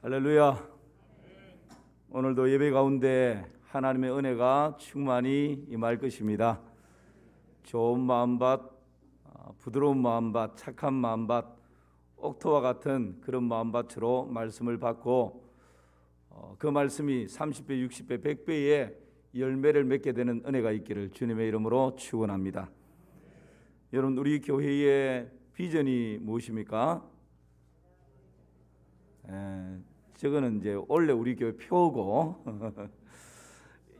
할렐루야. 오늘도 예배 가운데 하나님의 은혜가 충만히 임할 것입니다. 좋은 마음밭, 부드러운 마음밭, 착한 마음밭, 옥토와 같은 그런 마음밭으로 말씀을 받고 그 말씀이 30배, 60배, 100배의 열매를 맺게 되는 은혜가 있기를 주님의 이름으로 축원합니다. 여러분, 우리 교회의 비전이 무엇입니까? 저거는 이제 원래 우리 교회 표고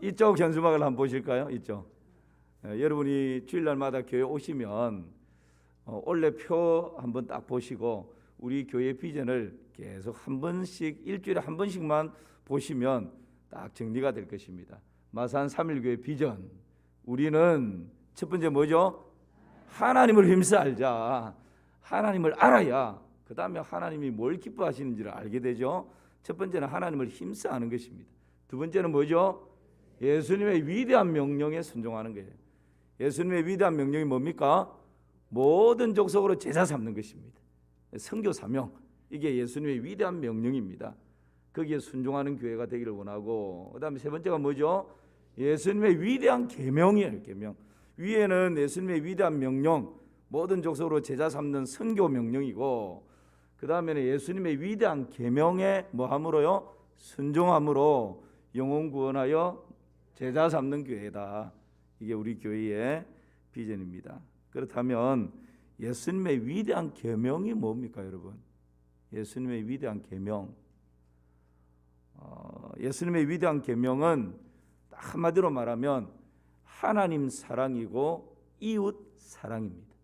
이쪽 현수막을 한번 보실까요? 이쪽. 여러분이 주일날마다 교회 오시면 원래 표 한번 딱 보시고 우리 교회 비전을 계속 한 번씩, 일주일에 한 번씩만 보시면 딱 정리가 될 것입니다. 마산 3.1교회 비전, 우리는 첫 번째 뭐죠? 하나님을 힘써 알자. 하나님을 알아야 그 다음에 하나님이 뭘 기뻐하시는지를 알게 되죠. 첫 번째는 하나님을 힘써 아는 것입니다. 두 번째는 뭐죠? 예수님의 위대한 명령에 순종하는 거예요. 예수님의 위대한 명령이 뭡니까? 모든 족속으로 제자 삼는 것입니다. 선교 사명, 이게 예수님의 위대한 명령입니다. 거기에 순종하는 교회가 되기를 원하고, 그 다음에 세 번째가 뭐죠? 예수님의 위대한 계명이에요. 계명. 위에는 예수님의 위대한 명령, 모든 족속으로 제자 삼는 선교 명령이고, 그 다음에는 예수님의 위대한 계명에 뭐함으로요? 순종함으로 영혼 구원하여 제자 삼는 교회다. 이게 우리 교회의 비전입니다. 그렇다면 예수님의 위대한 계명이 뭡니까, 여러분? 예수님의 위대한 계명. 예수님의 위대한 계명은 한마디로 말하면 하나님 사랑이고 이웃 사랑입니다.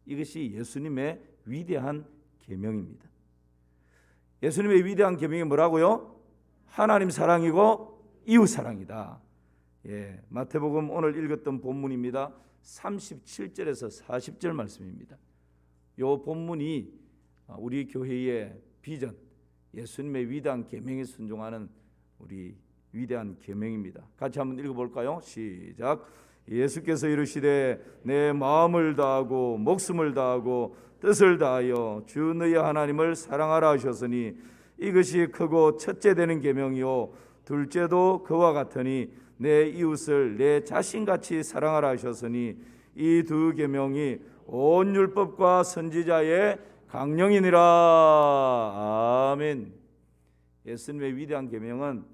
이것이 예수님의 위대한 계명입니다. 예수님의 위대한 계명이 뭐라고요? 하나님 사랑이고 이웃 사랑이다. 마태복음 오늘 읽었던 본문입니다. 37절에서 40절 말씀입니다. 이 본문이 우리 교회의 비전, 예수님의 위대한 계명에 순종하는 우리 위대한 계명입니다. 같이 한번 읽어볼까요? 시작. 예수께서 이르시되 내 마음을 다하고 목숨을 다하고 뜻을 다하여 주 너희 하나님을 사랑하라 하셨으니 이것이 크고 첫째 되는 계명이요 둘째도 그와 같으니 내 이웃을 내 자신같이 사랑하라 하셨으니 이 두 계명이 온 율법과 선지자의 강령이니라. 아멘. 예수님의 위대한 계명은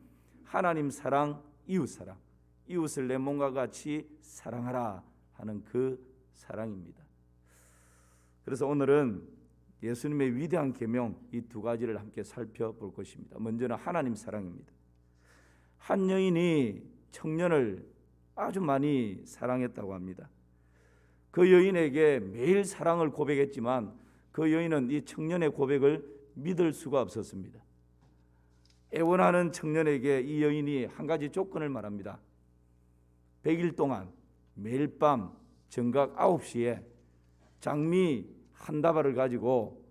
하나님 사랑, 이웃 사랑, 이웃을 내 몸과 같이 사랑하라 하는 그 사랑입니다. 그래서 오늘은 예수님의 위대한 계명 이 두 가지를 함께 살펴볼 것입니다. 먼저는 하나님 사랑입니다. 한 여인이 청년을 아주 많이 사랑했다고 합니다. 그 여인에게 매일 사랑을 고백했지만 그 여인은 이 청년의 고백을 믿을 수가 없었습니다. 애원하는 청년에게 이 여인이 한 가지 조건을 말합니다. 100일 동안 매일 밤 정각 9시에 장미 한 다발을 가지고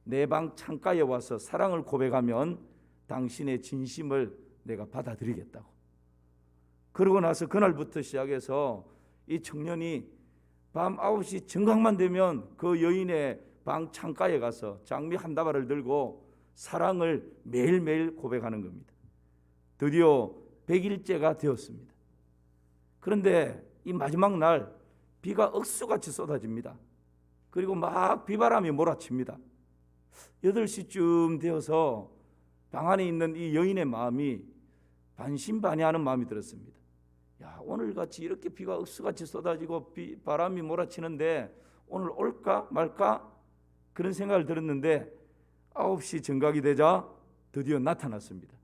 내 방 창가에 와서 사랑을 고백하면 당신의 진심을 내가 받아들이겠다고. 그러고 나서 그날부터 시작해서 이 청년이 밤 9시 정각만 되면 그 여인의 방 창가에 가서 장미 한 다발을 들고 사랑을 매일매일 고백하는 겁니다. 드디어 100일째가 되었습니다. 그런데 이 마지막 날 비가 억수같이 쏟아집니다. 그리고 막 비바람이 몰아칩니다. 8시쯤 되어서 방 안에 있는 이 여인의 마음이 반신반의하는 마음이 들었습니다. 야, 오늘같이 이렇게 비가 억수같이 쏟아지고 바람이 몰아치는데 오늘 올까 말까? 그런 생각을 들었는데 9시 정각이 되자 드디어 나타났습니다.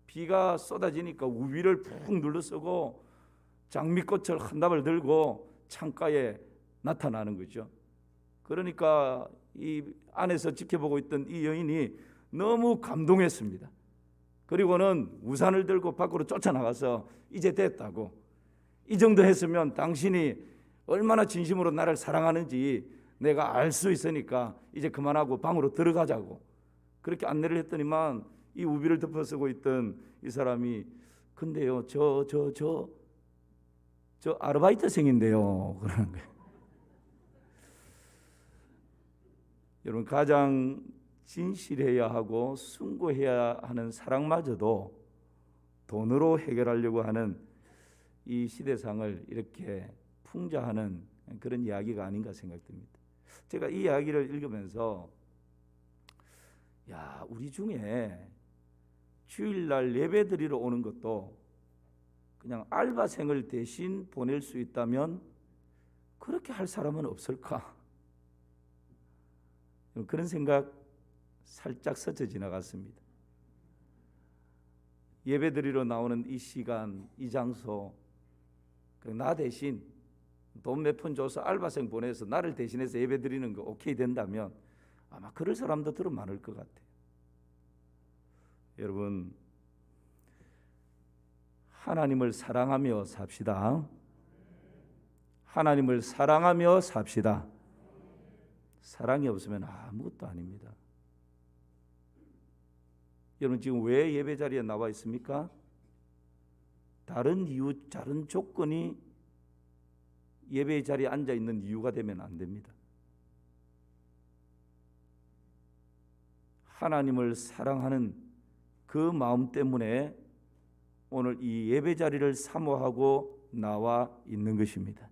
비가 쏟아지니까 우비를 푹 눌러쓰고 장미꽃을 한 다발 들고 창가에 나타나는 거죠. 그러니까 이 안에서 지켜보고 있던 이 여인이 너무 감동했습니다. 그리고는 우산을 들고 밖으로 쫓아나가서 이제 됐다고, 이 정도 했으면 당신이 얼마나 진심으로 나를 사랑하는지 내가 알 수 있으니까 이제 그만하고 방으로 들어가자고 그렇게 안내를 했더니만 이 우비를 덮어쓰고 있던 이 사람이 근데요 저 아르바이트생인데요 그러는 거예요. 여러분, 가장 진실해야 하고 숭고해야 하는 사랑마저도 돈으로 해결하려고 하는 이 시대상을 이렇게 풍자하는 그런 이야기가 아닌가 생각됩니다. 제가 이 이야기를 읽으면서 우리 중에 주일날 예배드리러 오는 것도 그냥 알바생을 대신 보낼 수 있다면 그렇게 할 사람은 없을까? 그런 생각 살짝 스쳐 지나갔습니다. 예배드리러 나오는 이 시간, 이 장소, 나 대신 돈 몇 푼 줘서 알바생 보내서 나를 대신해서 예배드리는 거 오케이 된다면 아마 그럴 사람도 들어 많을 것 같아요. 여러분, 하나님을 사랑하며 삽시다. 하나님을 사랑하며 삽시다. 사랑이 없으면 아무것도 아닙니다. 여러분, 지금 왜 예배 자리에 나와 있습니까? 다른 이유, 다른 조건이 예배 자리에 앉아 있는 이유가 되면 안 됩니다. 하나님을 사랑하는 그 마음 때문에 오늘 이 예배 자리를 사모하고 나와 있는 것입니다.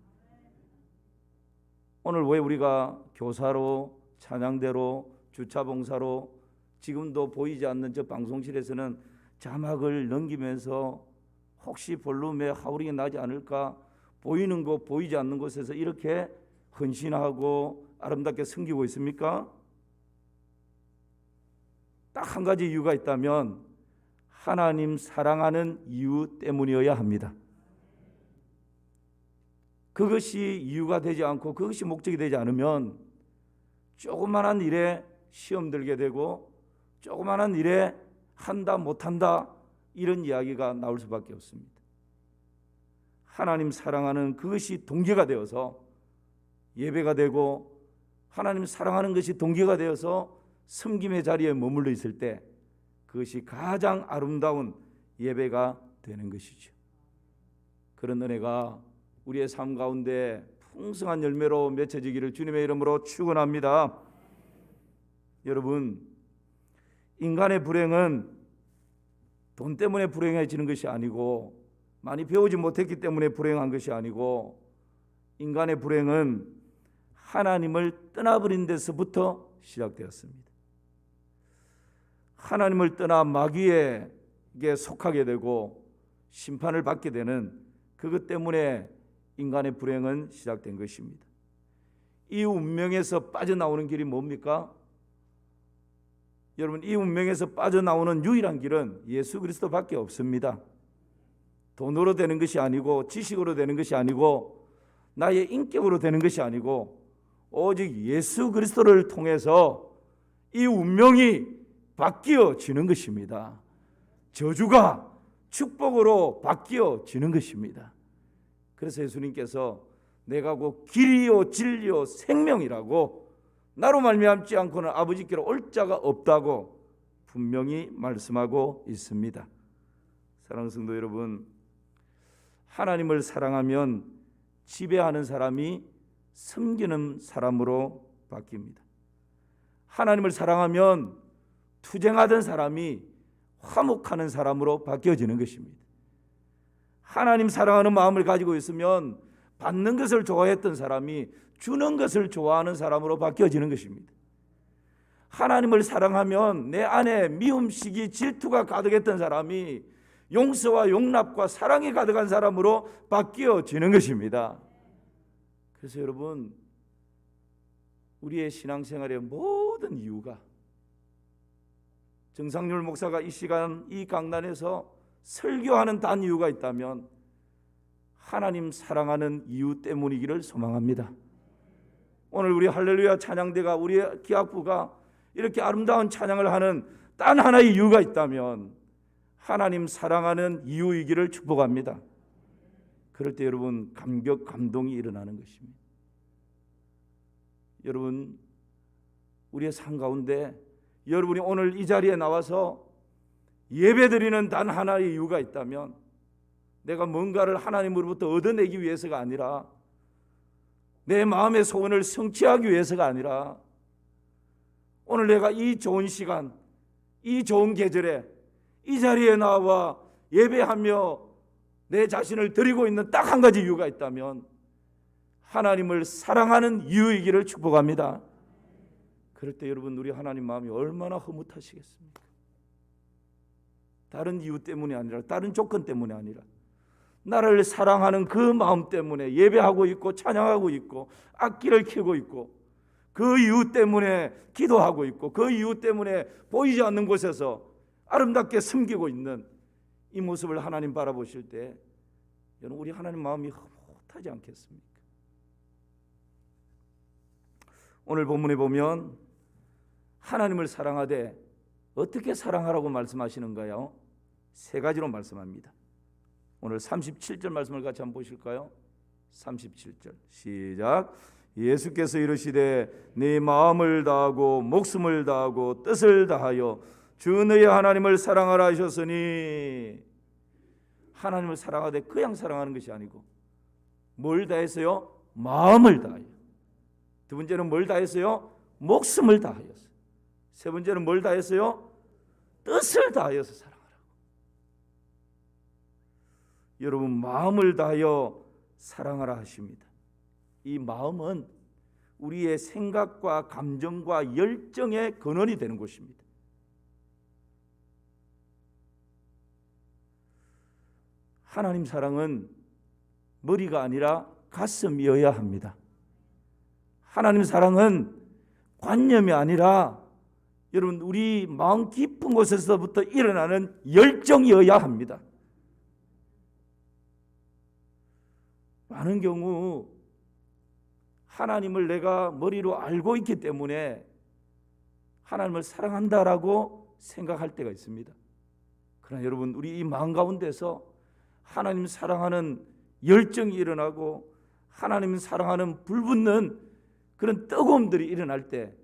오늘 왜 우리가 교사로, 찬양대로, 주차봉사로 지금도 보이지 않는 저 방송실에서는 자막을 넘기면서 혹시 볼륨에 하우링이 나지 않을까, 보이는 곳 보이지 않는 곳에서 이렇게 헌신하고 아름답게 섬기고 있습니까? 딱 한 가지 이유가 있다면 하나님 사랑하는 이유 때문이어야 합니다. 그것이 이유가 되지 않고 그것이 목적이 되지 않으면 조그마한 일에 시험 들게 되고 조그마한 일에 한다 못한다 이런 이야기가 나올 수밖에 없습니다. 하나님 사랑하는 그것이 동기가 되어서 예배가 되고 하나님 사랑하는 것이 동기가 되어서 섬김의 자리에 머물러 있을 때 그것이 가장 아름다운 예배가 되는 것이죠. 그런 은혜가 우리의 삶 가운데 풍성한 열매로 맺혀지기를 주님의 이름으로 축원합니다. 여러분, 인간의 불행은 돈 때문에 불행해지는 것이 아니고 많이 배우지 못했기 때문에 불행한 것이 아니고 인간의 불행은 하나님을 떠나버린 데서부터 시작되었습니다. 하나님을 떠나 마귀에게 속하게 되고 심판을 받게 되는 그것 때문에 인간의 불행은 시작된 것입니다. 이 운명에서 빠져나오는 길이 뭡니까? 여러분, 이 운명에서 빠져나오는 유일한 길은 예수 그리스도밖에 없습니다. 돈으로 되는 것이 아니고 지식으로 되는 것이 아니고 나의 인격으로 되는 것이 아니고 오직 예수 그리스도를 통해서 이 운명이 바뀌어지는 것입니다. 저주가 축복으로 바뀌어지는 것입니다. 그래서 예수님께서 내가 곧 길이요 진리요 생명이라고 나로 말미암지 않고는 아버지께로 올 자가 없다고 분명히 말씀하고 있습니다. 사랑하는 성도 여러분, 하나님을 사랑하면 지배하는 사람이 섬기는 사람으로 바뀝니다. 하나님을 사랑하면 투쟁하던 사람이 화목하는 사람으로 바뀌어지는 것입니다. 하나님 사랑하는 마음을 가지고 있으면 받는 것을 좋아했던 사람이 주는 것을 좋아하는 사람으로 바뀌어지는 것입니다. 하나님을 사랑하면 내 안에 미움시기 질투가 가득했던 사람이 용서와 용납과 사랑이 가득한 사람으로 바뀌어지는 것입니다. 그래서 여러분, 우리의 신앙생활의 모든 이유가 정상률 목사가 이 시간 이 강단에서 설교하는 단 이유가 있다면 하나님 사랑하는 이유 때문이기를 소망합니다. 오늘 우리 할렐루야 찬양대가 우리 기악부가 이렇게 아름다운 찬양을 하는 단 하나의 이유가 있다면 하나님 사랑하는 이유이기를 축복합니다. 그럴 때 여러분 감격 감동이 일어나는 것입니다. 여러분, 우리의 삶 가운데 여러분이 오늘 이 자리에 나와서 예배드리는 단 하나의 이유가 있다면 내가 뭔가를 하나님으로부터 얻어내기 위해서가 아니라 내 마음의 소원을 성취하기 위해서가 아니라 오늘 내가 이 좋은 시간, 이 좋은 계절에 이 자리에 나와 예배하며 내 자신을 드리고 있는 딱 한 가지 이유가 있다면 하나님을 사랑하는 이유이기를 축복합니다. 그럴 때 여러분, 우리 하나님 마음이 얼마나 흐뭇하시겠습니까? 다른 이유 때문이 아니라, 다른 조건 때문이 아니라 나를 사랑하는 그 마음 때문에 예배하고 있고 찬양하고 있고 악기를 켜고 있고 그 이유 때문에 기도하고 있고 그 이유 때문에 보이지 않는 곳에서 아름답게 섬기고 있는 이 모습을 하나님 바라보실 때 여러분, 우리 하나님 마음이 흐뭇하지 않겠습니까? 오늘 본문에 보면 하나님을 사랑하되 어떻게 사랑하라고 말씀하시는가요? 세 가지로 말씀합니다. 오늘 37절 말씀을 같이 한번 보실까요? 37절 시작. 예수께서 이르시되 네 마음을 다하고 목숨을 다하고 뜻을 다하여 주 너의 하나님을 사랑하라 하셨으니, 하나님을 사랑하되 그냥 사랑하는 것이 아니고 뭘 다해서요? 마음을 다하여. 두 번째는 뭘 다해서요? 목숨을 다하여서. 세 번째는 뭘 다해서요? 뜻을 다하여서 사랑하라고. 여러분, 마음을 다하여 사랑하라 하십니다. 이 마음은 우리의 생각과 감정과 열정의 근원이 되는 것입니다. 하나님 사랑은 머리가 아니라 가슴이어야 합니다. 하나님 사랑은 관념이 아니라 여러분, 우리 마음 깊은 곳에서부터 일어나는 열정이어야 합니다. 많은 경우 하나님을 내가 머리로 알고 있기 때문에 하나님을 사랑한다라고 생각할 때가 있습니다. 그러나 여러분, 우리 이 마음 가운데서 하나님 사랑하는 열정이 일어나고 하나님 사랑하는 불붙는 그런 뜨거움들이 일어날 때,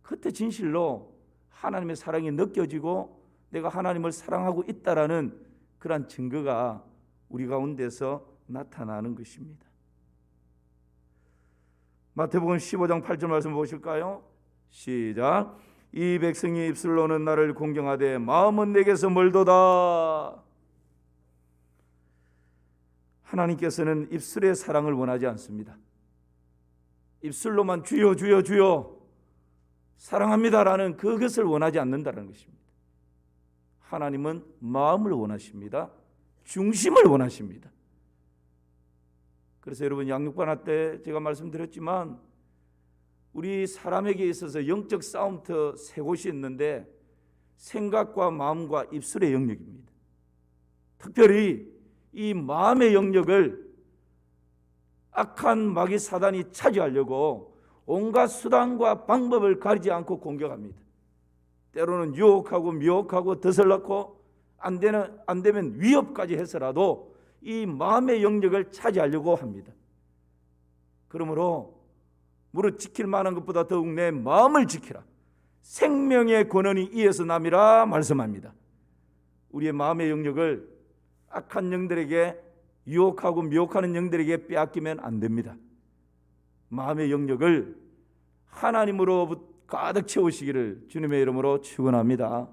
그때 진실로 하나님의 사랑이 느껴지고 내가 하나님을 사랑하고 있다라는 그런 증거가 우리 가운데서 나타나는 것입니다. 마태복음 15장 8절 말씀 보실까요? 시작. 이 백성이 입술로는 나를 공경하되 마음은 내게서 멀도다. 하나님께서는 입술의 사랑을 원하지 않습니다. 입술로만 주여 주여 주여 사랑합니다라는 그것을 원하지 않는다는 것입니다. 하나님은 마음을 원하십니다. 중심을 원하십니다. 그래서 여러분, 양육반화 때 제가 말씀드렸지만 우리 사람에게 있어서 영적 싸움터 세 곳이 있는데 생각과 마음과 입술의 영역입니다. 특별히 이 마음의 영역을 악한 마귀 사단이 차지하려고 온갖 수단과 방법을 가리지 않고 공격합니다. 때로는 유혹하고 미혹하고 덫을 넣고 안 되면 위협까지 해서라도 이 마음의 영역을 차지하려고 합니다. 그러므로 무릇 지킬 만한 것보다 더욱 내 마음을 지키라. 생명의 권한이 이에서 남이라 말씀합니다. 우리의 마음의 영역을 악한 영들에게, 유혹하고 미혹하는 영들에게 빼앗기면 안 됩니다. 마음의 영역을 하나님으로 가득 채우시기를 주님의 이름으로 축원합니다.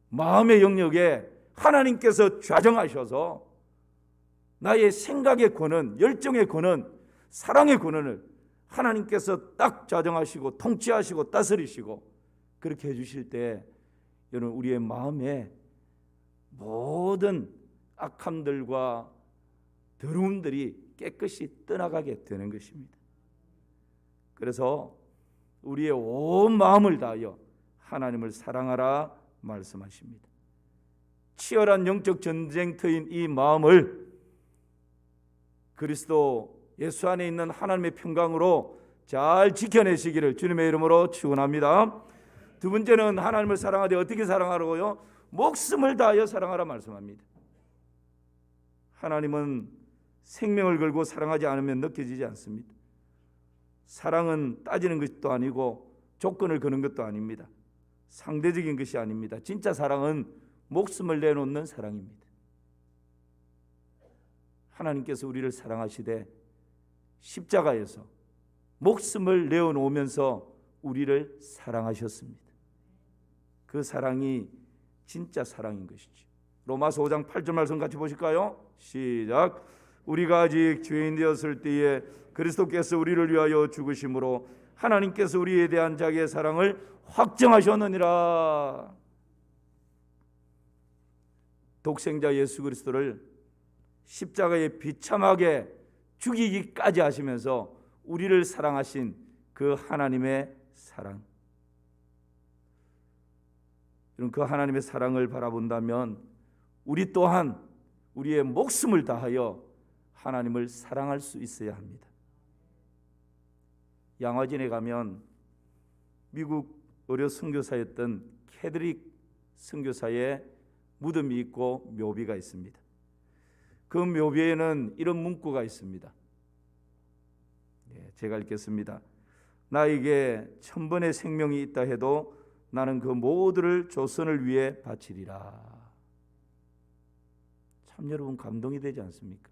마음의 영역에 하나님께서 좌정하셔서 나의 생각의 권한, 열정의 권한, 사랑의 권한을 하나님께서 딱 좌정하시고 통치하시고 다스리시고 그렇게 해주실 때 여러분, 우리의 마음에 모든 악함들과 더러움들이 깨끗이 떠나가게 되는 것입니다. 그래서 우리의 온 마음을 다하여 하나님을 사랑하라 말씀하십니다. 치열한 영적 전쟁터인 이 마음을 그리스도 예수 안에 있는 하나님의 평강으로 잘 지켜내시기를 주님의 이름으로 축원합니다. 두 번째는 하나님을 사랑하되 어떻게 사랑하라고요? 목숨을 다하여 사랑하라 말씀합니다. 하나님은 생명을 걸고 사랑하지 않으면 느껴지지 않습니다. 사랑은 따지는 것도 아니고 조건을 거는 것도 아닙니다. 상대적인 것이 아닙니다. 진짜 사랑은 목숨을 내놓는 사랑입니다. 하나님께서 우리를 사랑하시되 십자가에서 목숨을 내어놓으면서 우리를 사랑하셨습니다. 그 사랑이 진짜 사랑인 것이죠. 로마서 5장 8절 말씀 같이 보실까요? 시작. 우리가 아직 죄인 되었을 때에 그리스도께서 우리를 위하여 죽으심으로 하나님께서 우리에 대한 자기의 사랑을 확정하셨느니라. 독생자 예수 그리스도를 십자가에 비참하게 죽이기까지 하시면서 우리를 사랑하신 그 하나님의 사랑, 그 하나님의 사랑을 바라본다면 우리 또한 우리의 목숨을 다하여 하나님을 사랑할 수 있어야 합니다. 양화진에 가면 미국 의료 선교사였던 캐드릭 선교사의 무덤이 있고 묘비가 있습니다. 그 묘비에는 이런 문구가 있습니다. 제가 읽겠습니다. 나에게 1000번의 생명이 있다 해도 나는 그 모두를 조선을 위해 바치리라. 참 여러분 감동이 되지 않습니까?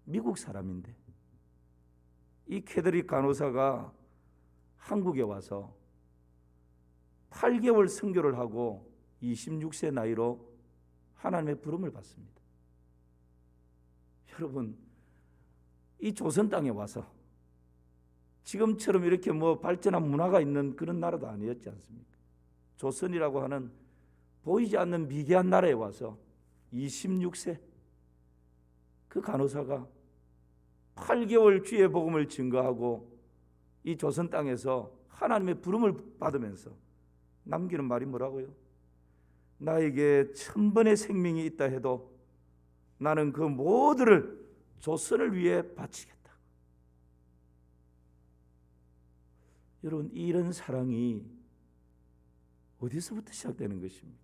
미국 사람인데 이 캐드릭 간호사가 한국에 와서 8개월 선교를 하고 26세 나이로 하나님의 부름을 받습니다. 여러분, 이 조선 땅에 와서 지금처럼 이렇게 발전한 문화가 있는 그런 나라도 아니었지 않습니까? 조선이라고 하는 보이지 않는 미개한 나라에 와서 26세 그 간호사가 8개월 주의 복음을 증거하고 이 조선 땅에서 하나님의 부름을 받으면서 남기는 말이 뭐라고요? 나에게 1000번의 생명이 있다 해도 나는 그 모두를 조선을 위해 바치겠다. 여러분, 이런 사랑이 어디서부터 시작되는 것입니까?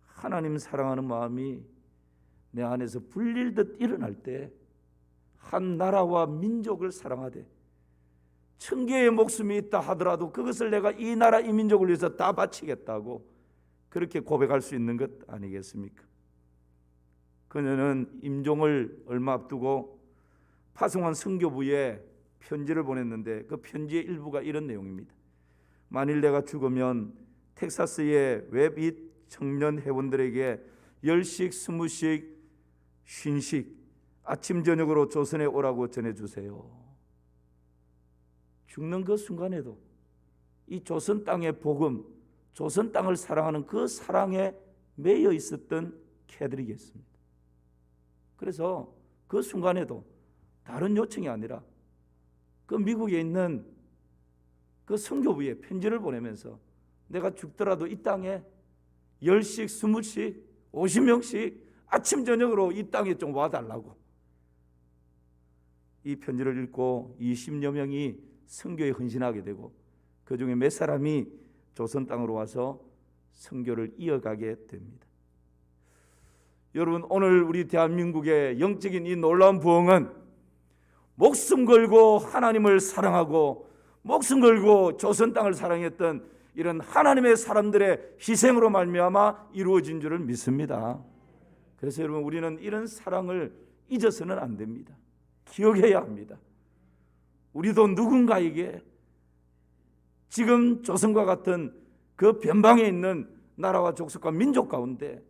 하나님 사랑하는 마음이 내 안에서 불릴듯 일어날 때 한 나라와 민족을 사랑하되 1000개의 목숨이 있다 하더라도 그것을 내가 이 나라 이 민족을 위해서 다 바치겠다고 그렇게 고백할 수 있는 것 아니겠습니까? 그녀는 임종을 얼마 앞두고 파송한 선교부에 편지를 보냈는데 그 편지의 일부가 이런 내용입니다. 만일 내가 죽으면 텍사스의 웹잇 청년 회원들에게 10씩 20씩 50씩 아침 저녁으로 조선에 오라고 전해주세요. 죽는 그 순간에도 이 조선 땅의 복음, 조선 땅을 사랑하는 그 사랑에 매여 있었던 캐드릭이었습니다. 그래서 그 순간에도 다른 요청이 아니라 그 미국에 있는 그 선교부에 편지를 보내면서 내가 죽더라도 이 땅에 10씩 20씩 50명씩 아침 저녁으로 이 땅에 좀 와달라고. 이 편지를 읽고 20여 명이 선교에 헌신하게 되고 그중에 몇 사람이 조선 땅으로 와서 선교를 이어가게 됩니다. 여러분, 오늘 우리 대한민국의 영적인 이 놀라운 부흥은 목숨 걸고 하나님을 사랑하고 목숨 걸고 조선 땅을 사랑했던 이런 하나님의 사람들의 희생으로 말미암아 이루어진 줄을 믿습니다. 그래서 여러분, 우리는 이런 사랑을 잊어서는 안 됩니다. 기억해야 합니다. 우리도 누군가에게 지금 조선과 같은 그 변방에 있는 나라와 족속과 민족 가운데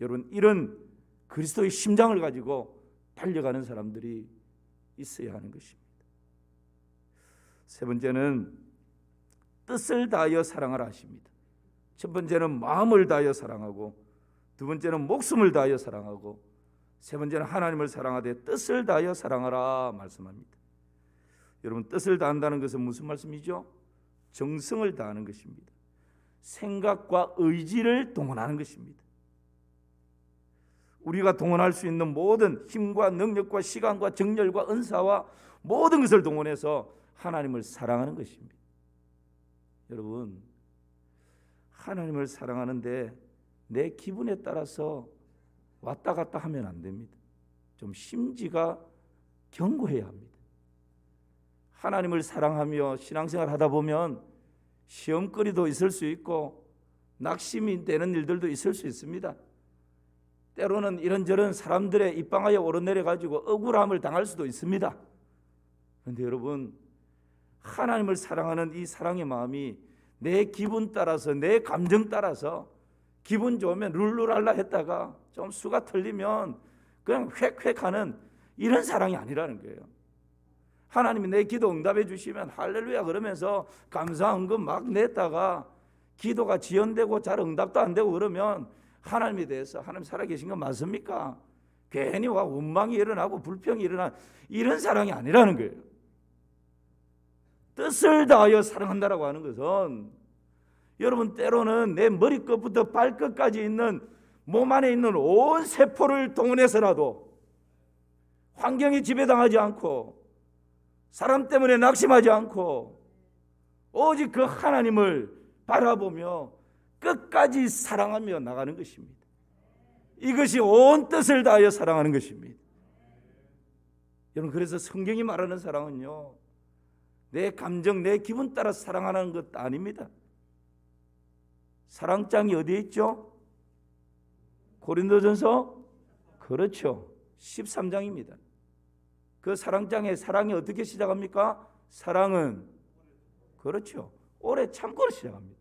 여러분 이런 그리스도의 심장을 가지고 달려가는 사람들이 있어야 하는 것입니다. 세 번째는 뜻을 다하여 사랑하라 하십니다. 첫 번째는 마음을 다하여 사랑하고, 두 번째는 목숨을 다하여 사랑하고, 세 번째는 하나님을 사랑하되 뜻을 다하여 사랑하라 말씀합니다. 여러분, 뜻을 다한다는 것은 무슨 말씀이죠? 정성을 다하는 것입니다. 생각과 의지를 동원하는 것입니다. 우리가 동원할 수 있는 모든 힘과 능력과 시간과 정열과 은사와 모든 것을 동원해서 하나님을 사랑하는 것입니다. 여러분, 하나님을 사랑하는데 내 기분에 따라서 왔다 갔다 하면 안 됩니다. 좀 심지가 견고해야 합니다. 하나님을 사랑하며 신앙생활 하다 보면 시험거리도 있을 수 있고 낙심이 되는 일들도 있을 수 있습니다. 때로는 이런저런 사람들의 입방아에 오르내려 가지고 억울함을 당할 수도 있습니다. 그런데 여러분, 하나님을 사랑하는 이 사랑의 마음이 내 기분 따라서, 내 감정 따라서 기분 좋으면 룰루랄라 했다가 좀 수가 틀리면 그냥 획획하는 이런 사랑이 아니라는 거예요. 하나님이 내 기도 응답해 주시면 할렐루야 그러면서 감사 헌금 막 냈다가 기도가 지연되고 잘 응답도 안 되고 그러면 하나님에 대해서 하나님 살아계신 건 맞습니까? 괜히 와 원망이 일어나고 불평이 일어나 이런 사랑이 아니라는 거예요. 뜻을 다하여 사랑한다라고 하는 것은 여러분 때로는 내 머리끝부터 발끝까지 있는 몸 안에 있는 온 세포를 동원해서라도 환경에 지배당하지 않고 사람 때문에 낙심하지 않고 오직 그 하나님을 바라보며 끝까지 사랑하며 나가는 것입니다. 이것이 온 뜻을 다하여 사랑하는 것입니다. 여러분 그래서 성경이 말하는 사랑은요 내 감정, 내 기분 따라 사랑하는 것 아닙니다. 사랑장이 어디에 있죠? 고린도전서 그렇죠 13장입니다. 그 사랑장에 사랑이 어떻게 시작합니까? 사랑은 그렇죠 오래 참고로 시작합니다.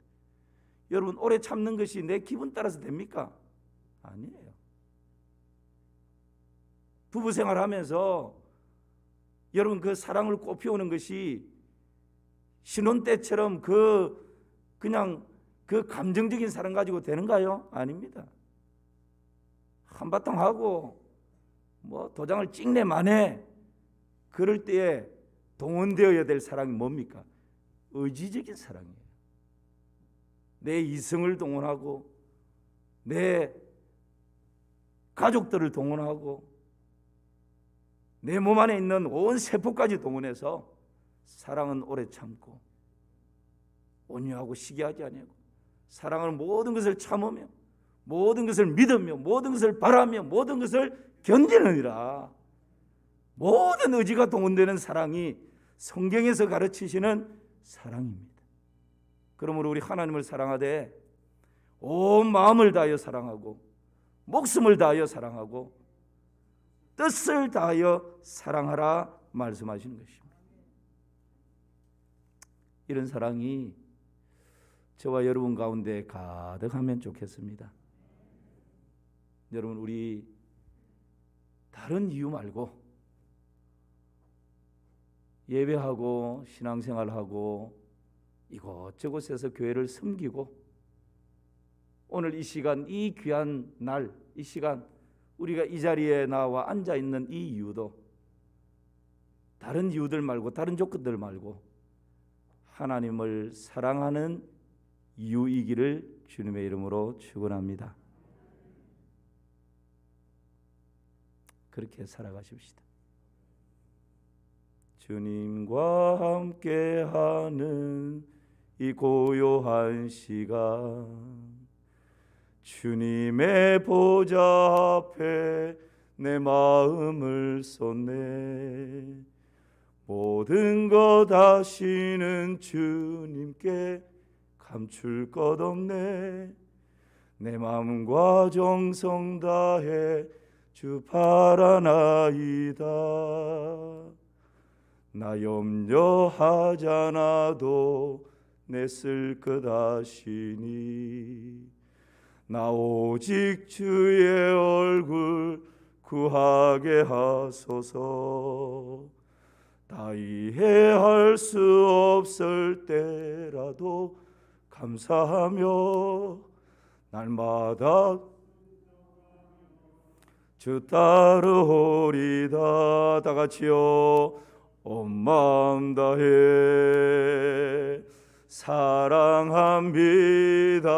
여러분 오래 참는 것이 내 기분 따라서 됩니까? 아니에요. 부부 생활하면서 여러분 그 사랑을 꽃피우는 것이 신혼 때처럼 그냥 그 감정적인 사랑 가지고 되는가요? 아닙니다. 한바탕 하고 뭐 도장을 찍내 마네 그럴 때에 동원되어야 될 사랑이 뭡니까? 의지적인 사랑이에요. 내 이성을 동원하고 내 가족들을 동원하고 내 몸 안에 있는 온 세포까지 동원해서 사랑은 오래 참고 온유하고 시기하지 아니하고 사랑은 모든 것을 참으며 모든 것을 믿으며 모든 것을 바라며 모든 것을 견디느니라. 모든 의지가 동원되는 사랑이 성경에서 가르치시는 사랑입니다. 그러므로 우리 하나님을 사랑하되 온 마음을 다하여 사랑하고 목숨을 다하여 사랑하고 뜻을 다하여 사랑하라 말씀하시는 것입니다. 이런 사랑이 저와 여러분 가운데 가득하면 좋겠습니다. 여러분 우리 다른 이유 말고 예배하고 신앙생활하고 이곳저곳에서 교회를 섬기고 오늘 이 시간 이 귀한 날 이 시간 우리가 이 자리에 나와 앉아 있는 이 이유도 다른 이유들 말고 다른 조건들 말고 하나님을 사랑하는 이유이기를 주님의 이름으로 축원합니다. 그렇게 살아가십시다. 주님과 함께하는 이 고요한 시간 주님의 보좌 앞에 내 마음을 쏟네 모든 것 아시는 주님께 감출 것 없네 내 마음과 정성 다해 주 바라나이다 나 염려하잖아도 내 쓸 것 아시니 나 오직 주의 얼굴 구하게 하소서 다 이해할 수 없을 때라도 감사하며 날마다 주 따르오리다 다 같이요 온 마음 다해 사랑합니다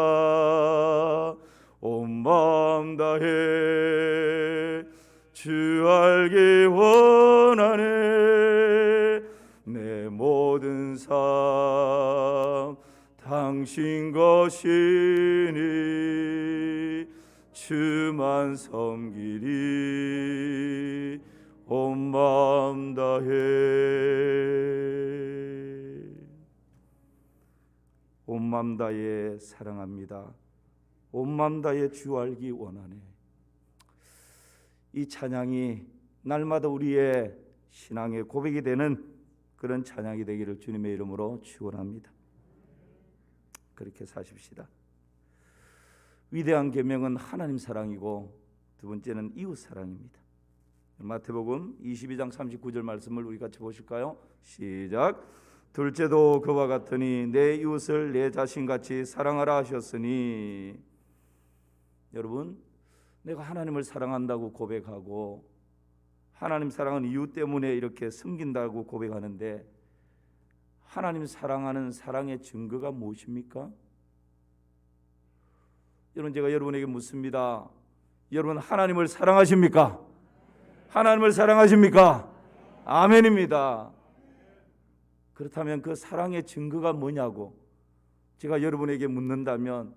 온 마음 다해 주 알기 원하네 내 모든 삶 당신 것이니 주만 섬기리 온 마음 다해 온 마음 다해 사랑합니다 온 마음 다해 주 알기 원하네 이 찬양이 날마다 우리의 신앙의 고백이 되는 그런 찬양이 되기를 주님의 이름으로 축원합니다. 그렇게 사십시다. 위대한 계명은 하나님 사랑이고 두 번째는 이웃 사랑입니다. 마태복음 22장 39절 말씀을 우리 같이 보실까요? 시작. 둘째도 그와 같으니 내 이웃을 내 자신같이 사랑하라 하셨으니. 여러분, 내가 하나님을 사랑한다고 고백하고 하나님 사랑은 이웃 때문에 이렇게 섬긴다고 고백하는데 하나님 사랑하는 사랑의 증거가 무엇입니까? 여러분, 제가 여러분에게 묻습니다. 여러분, 하나님을 사랑하십니까? 하나님을 사랑하십니까? 아멘입니다. 그렇다면 그 사랑의 증거가 뭐냐고 제가 여러분에게 묻는다면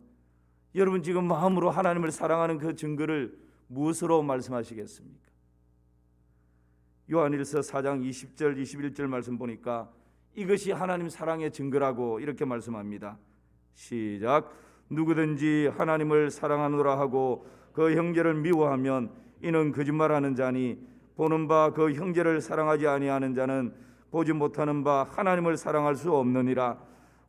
여러분 지금 마음으로 하나님을 사랑하는 그 증거를 무엇으로 말씀하시겠습니까? 요한일서 4장 20절 21절 말씀 보니까 이것이 하나님 사랑의 증거라고 이렇게 말씀합니다. 시작. 누구든지 하나님을 사랑하노라 하고 그 형제를 미워하면 이는 거짓말하는 자니 보는 바 그 형제를 사랑하지 아니하는 자는 보지 못하는 바 하나님을 사랑할 수 없느니라.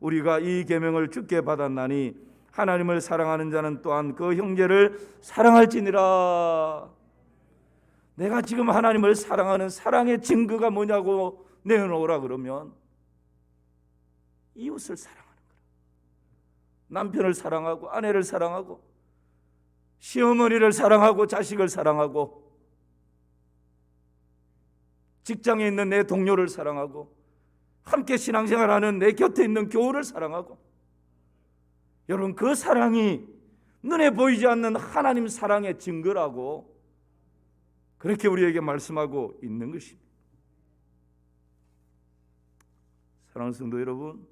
우리가 이 계명을 주께 받았나니 하나님을 사랑하는 자는 또한 그 형제를 사랑할지니라. 내가 지금 하나님을 사랑하는 사랑의 증거가 뭐냐고 내놓으라 그러면 이웃을 사랑하는 거라. 남편을 사랑하고 아내를 사랑하고 시어머니를 사랑하고 자식을 사랑하고 직장에 있는 내 동료를 사랑하고 함께 신앙생활하는 내 곁에 있는 교우를 사랑하고. 여러분, 그 사랑이 눈에 보이지 않는 하나님 사랑의 증거라고 그렇게 우리에게 말씀하고 있는 것입니다. 사랑하는 성도 여러분,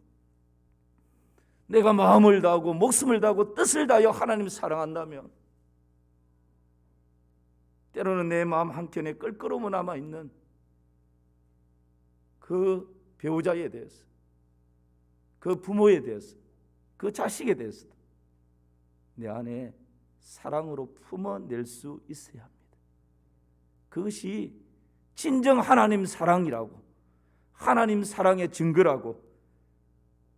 내가 마음을 다하고 목숨을 다하고 뜻을 다하여 하나님 사랑한다면 때로는 내 마음 한켠에 껄끄러움이 남아있는 그 배우자에 대해서, 그 부모에 대해서, 그 자식에 대해서 내 안에 사랑으로 품어낼 수 있어야 합니다. 그것이 진정 하나님 사랑이라고, 하나님 사랑의 증거라고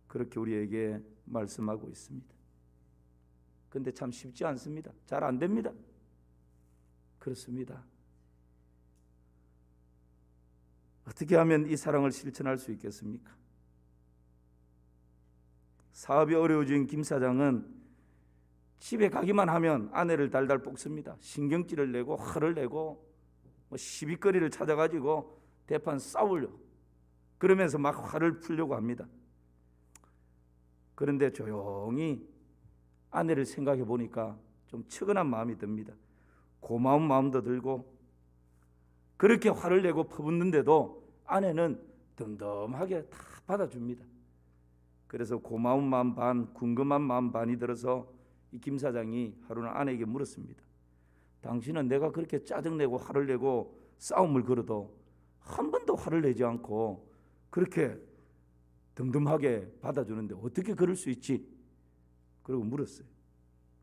그렇게 우리에게 말씀하고 있습니다. 그런데 참 쉽지 않습니다. 잘 안 됩니다. 그렇습니다. 어떻게 하면 이 사랑을 실천할 수 있겠습니까? 사업이 어려워진 김 사장은 집에 가기만 하면 아내를 달달 볶습니다. 신경질을 내고 화를 내고 시비거리를 찾아가지고 대판 싸우려 그러면서 막 화를 풀려고 합니다. 그런데 조용히 아내를 생각해 보니까 좀 측은한 마음이 듭니다. 고마운 마음도 들고 그렇게 화를 내고 퍼붓는데도 아내는 덤덤하게 다 받아줍니다. 그래서 고마운 마음 반, 궁금한 마음 반이 들어서 이 김 사장이 하루는 아내에게 물었습니다. 당신은 내가 그렇게 짜증내고 화를 내고 싸움을 걸어도 한 번도 화를 내지 않고 그렇게 덤덤하게 받아주는데 어떻게 그럴 수 있지? 그러고 물었어요.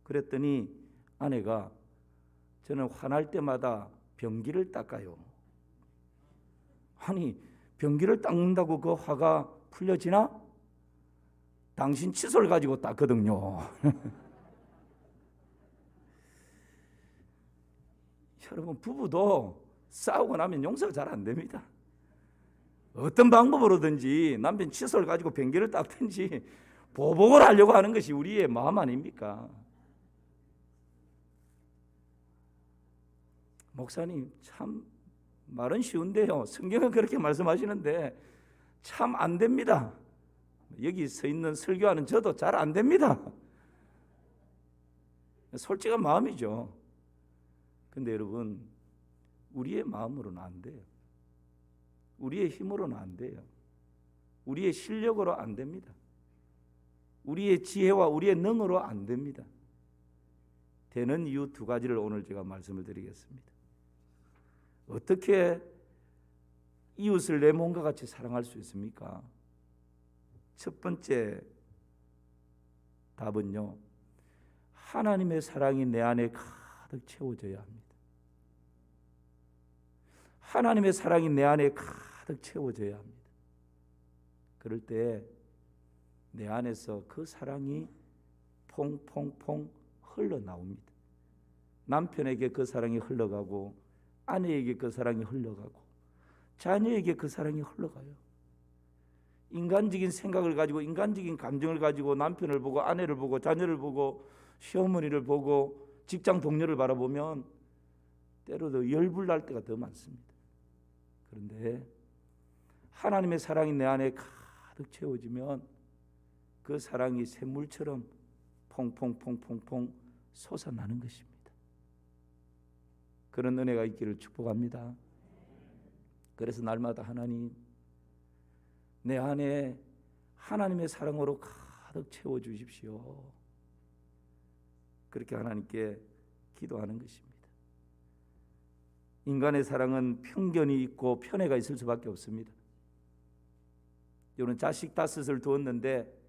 그랬더니 아내가 저는 화날 때마다 변기를 닦아요. 아니, 변기를 닦는다고 그 화가 풀려지나? 당신 칫솔 가지고 닦거든요. 여러분, 부부도 싸우고 나면 용서가 잘 안 됩니다. 어떤 방법으로든지 남편 칫솔 가지고 변기를 닦든지 보복을 하려고 하는 것이 우리의 마음 아닙니까? 목사님, 참 말은 쉬운데요, 성경은 그렇게 말씀하시는데 참 안 됩니다. 여기 서 있는 설교하는 저도 잘 안 됩니다. 솔직한 마음이죠. 근데 여러분, 우리의 마음으로는 안 돼요. 우리의 힘으로는 안 돼요. 우리의 실력으로 안 됩니다. 우리의 지혜와 우리의 능으로 안 됩니다. 되는 이유 두 가지를 오늘 제가 말씀을 드리겠습니다. 어떻게 이웃을 내 몸과 같이 사랑할 수 있습니까? 첫 번째 답은요, 하나님의 사랑이 내 안에 가득 채워져야 합니다. 하나님의 사랑이 내 안에 가득 채워져야 합니다. 그럴 때 내 안에서 그 사랑이 퐁퐁퐁 흘러나옵니다. 남편에게 그 사랑이 흘러가고, 아내에게 그 사랑이 흘러가고, 자녀에게 그 사랑이 흘러가요. 인간적인 생각을 가지고, 인간적인 감정을 가지고 남편을 보고, 아내를 보고, 자녀를 보고, 시어머니를 보고, 직장 동료를 바라보면 때로도 열불날 때가 더 많습니다. 그런데 하나님의 사랑이 내 안에 가득 채워지면 그 사랑이 샘물처럼 퐁퐁퐁퐁퐁 솟아나는 것입니다. 그런 은혜가 있기를 축복합니다. 그래서 날마다 하나님, 내 안에 하나님의 사랑으로 가득 채워주십시오. 그렇게 하나님께 기도하는 것입니다. 인간의 사랑은 편견이 있고 편애가 있을 수밖에 없습니다. 여러분, 자식 5을 두었는데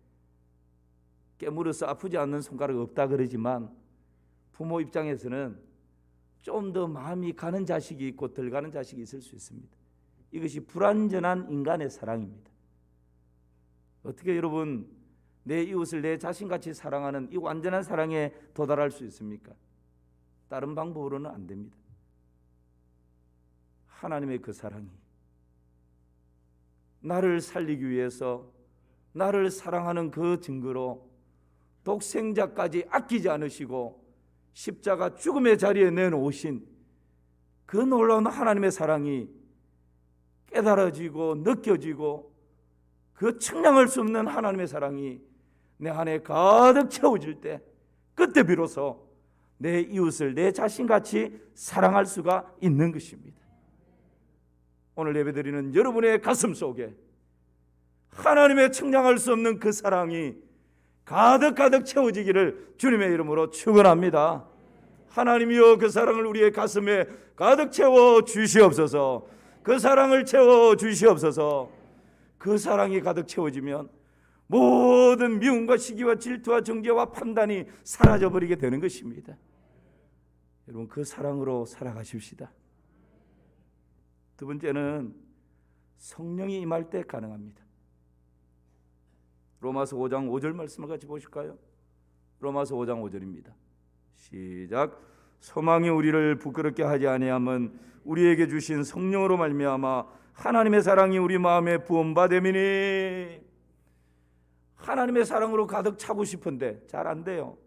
깨물어서 아프지 않는 손가락 없다 그러지만 부모 입장에서는 좀 더 마음이 가는 자식이 있고 덜 가는 자식이 있을 수 있습니다. 이것이 불완전한 인간의 사랑입니다. 어떻게 여러분 내 이웃을 내 자신같이 사랑하는 이 완전한 사랑에 도달할 수 있습니까? 다른 방법으로는 안 됩니다. 하나님의 그 사랑이 나를 살리기 위해서 나를 사랑하는 그 증거로 독생자까지 아끼지 않으시고 십자가 죽음의 자리에 내놓으신 그 놀라운 하나님의 사랑이 깨달아지고 느껴지고 그 측량할 수 없는 하나님의 사랑이 내 안에 가득 채워질 때, 그때 비로소 내 이웃을 내 자신같이 사랑할 수가 있는 것입니다. 오늘 예배드리는 여러분의 가슴 속에 하나님의 측량할 수 없는 그 사랑이 가득 채워지기를 주님의 이름으로 축원합니다. 하나님이여, 그 사랑을 우리의 가슴에 가득 채워 주시옵소서. 그 사랑을 채워 주시옵소서. 그 사랑이 가득 채워지면 모든 미움과 시기와 질투와 정죄와 판단이 사라져버리게 되는 것입니다. 여러분, 그 사랑으로 살아가십시다. 두 번째는 성령이 임할 때 가능합니다. 로마서 5장 5절 말씀을 같이 보실까요? 로마서 5장 5절입니다. 시작. 소망이 우리를 부끄럽게 하지 아니함은 우리에게 주신 성령으로 말미암아 하나님의 사랑이 우리 마음에 부음받음이니. 하나님의 사랑으로 가득 차고 싶은데 잘 안 돼요.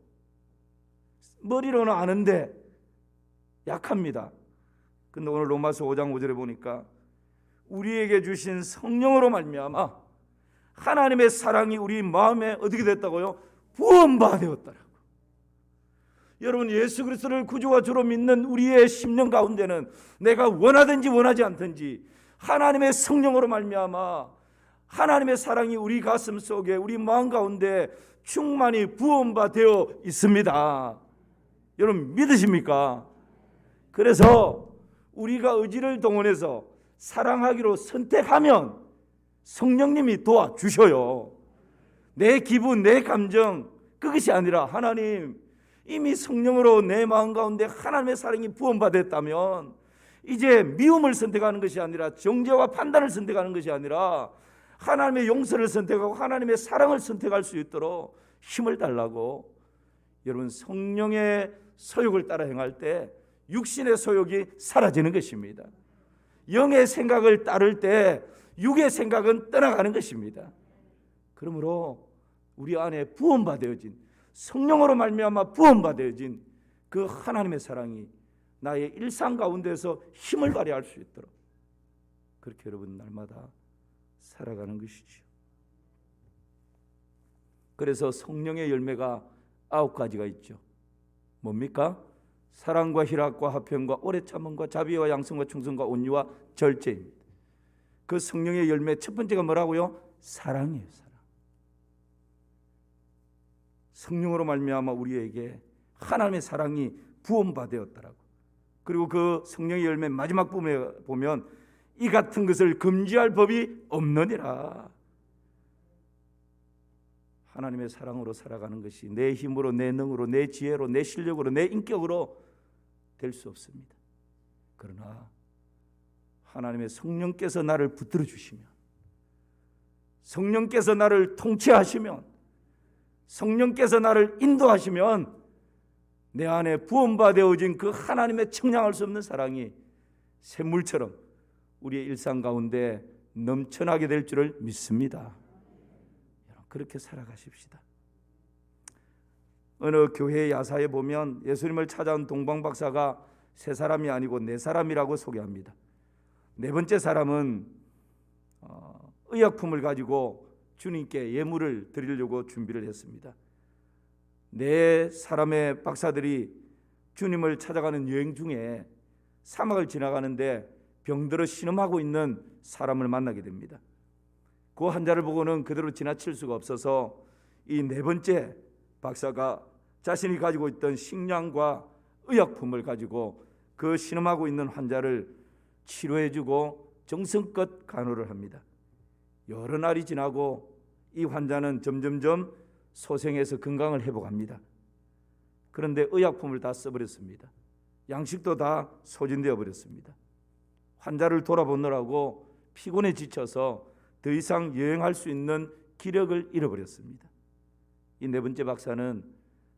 머리로는 아는데 약합니다. 근데 오늘 로마서 5장 5절에 보니까 우리에게 주신 성령으로 말미암아 하나님의 사랑이 우리 마음에 어떻게 됐다고요? 부음받았더라고. 여러분, 예수 그리스도를 구주와 주로 믿는 우리의 심령 가운데는 내가 원하든지 원하지 않든지 하나님의 성령으로 말미암아 하나님의 사랑이 우리 가슴 속에, 우리 마음 가운데 충만히 부음받아 있습니다. 여러분, 믿으십니까? 그래서 우리가 의지를 동원해서 사랑하기로 선택하면 성령님이 도와주셔요. 내 기분, 내 감정, 그것이 아니라 하나님, 이미 성령으로 내 마음 가운데 하나님의 사랑이 부음받았다면 이제 미움을 선택하는 것이 아니라, 정죄와 판단을 선택하는 것이 아니라 하나님의 용서를 선택하고 하나님의 사랑을 선택할 수 있도록 힘을 달라고. 여러분, 성령의 소욕을 따라 행할 때 육신의 소욕이 사라지는 것입니다. 영의 생각을 따를 때 육의 생각은 떠나가는 것입니다. 그러므로 우리 안에 부음받아진, 성령으로 말미암아 부음받아진 그 하나님의 사랑이 나의 일상 가운데서 힘을 발휘할 수 있도록 그렇게 여러분 날마다 살아가는 것이죠. 그래서 성령의 열매가 9가지가 있죠. 뭡니까? 사랑과 희락과 화평과 오래 참음과 자비와 양성과 충성과 온유와 절제입니다. 그 성령의 열매 첫 번째가 뭐라고요? 사랑이에요. 사랑. 성령으로 말미암아 우리에게 하나님의 사랑이 부음받았더라고. 그리고 그 성령의 열매 마지막 부분에 보면 이 같은 것을 금지할 법이 없느니라. 하나님의 사랑으로 살아가는 것이 내 힘으로, 내 능으로, 내 지혜로, 내 실력으로, 내 인격으로 될 수 없습니다. 그러나 하나님의 성령께서 나를 붙들어 주시면 성령께서 나를 통치하시면, 성령께서 나를 인도하시면 내 안에 부음받아어진 그 하나님의 청량할 수 없는 사랑이 샘물처럼 우리의 일상 가운데 넘쳐나게 될 줄을 믿습니다. 그렇게 살아가십시다. 어느 교회 야사에 보면 예수님을 찾아온 동방박사가 세 사람이 아니고 네 사람이라고 소개합니다. 네 번째 사람은 의약품을 가지고 주님께 예물을 드리려고 준비를 했습니다. 네 사람의 박사들이 주님을 찾아가는 여행 중에 사막을 지나가는데 병들어 신음하고 있는 사람을 만나게 됩니다. 그 환자를 보고는 그대로 지나칠 수가 없어서 이 네 번째 박사가 자신이 가지고 있던 식량과 의약품을 가지고 그 신음하고 있는 환자를 치료해주고 정성껏 간호를 합니다. 여러 날이 지나고 이 환자는 점점점 소생해서 건강을 회복합니다. 그런데 의약품을 다 써버렸습니다. 양식도 다 소진되어 버렸습니다. 환자를 돌아보느라고 피곤에 지쳐서 더 이상 여행할 수 있는 기력을 잃어버렸습니다. 이 네 번째 박사는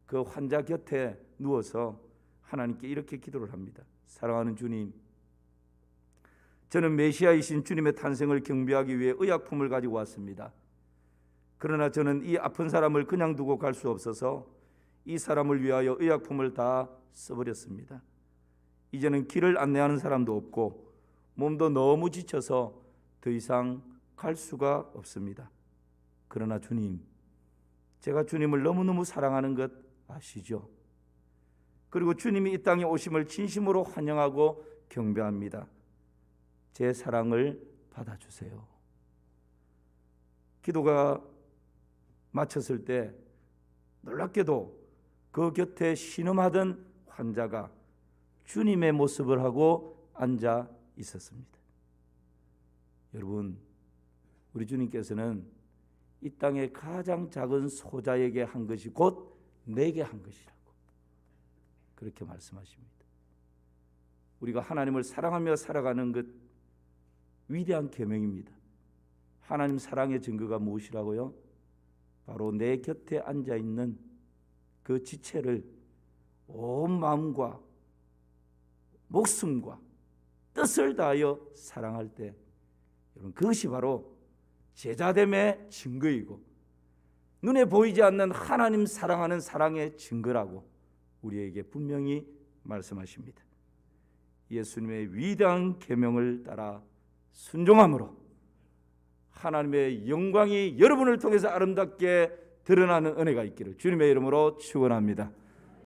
그 환자 곁에 누워서 하나님께 이렇게 기도를 합니다. 사랑하는 주님, 저는 메시아이신 주님의 탄생을 경배하기 위해 의약품을 가지고 왔습니다. 그러나 저는 이 아픈 사람을 그냥 두고 갈 수 없어서 이 사람을 위하여 의약품을 다 써버렸습니다. 이제는 길을 안내하는 사람도 없고 몸도 너무 지쳐서 더 이상 갈 수가 없습니다. 그러나 주님, 제가 주님을 너무너무 사랑하는 것 아시죠? 그리고 주님이 이 땅에 오심을 진심으로 환영하고 경배합니다. 제 사랑을 받아주세요. 기도가 마쳤을 때 놀랍게도 그 곁에 신음하던 환자가 주님의 모습을 하고 앉아 있었습니다. 여러분, 우리 주님께서는 이 땅의 가장 작은 소자에게 한 것이 곧 내게 한 것이라고 그렇게 말씀하십니다. 우리가 하나님을 사랑하며 살아가는 것 위대한 계명입니다. 하나님 사랑의 증거가 무엇이라고요? 바로 내 곁에 앉아있는 그 지체를 온 마음과 목숨과 뜻을 다하여 사랑할 때, 여러분, 그것이 바로 제자됨의 증거이고 눈에 보이지 않는 하나님 사랑하는 사랑의 증거라고 우리에게 분명히 말씀하십니다. 예수님의 위대한 계명을 따라 순종함으로 하나님의 영광이 여러분을 통해서 아름답게 드러나는 은혜가 있기를 주님의 이름으로 축원합니다.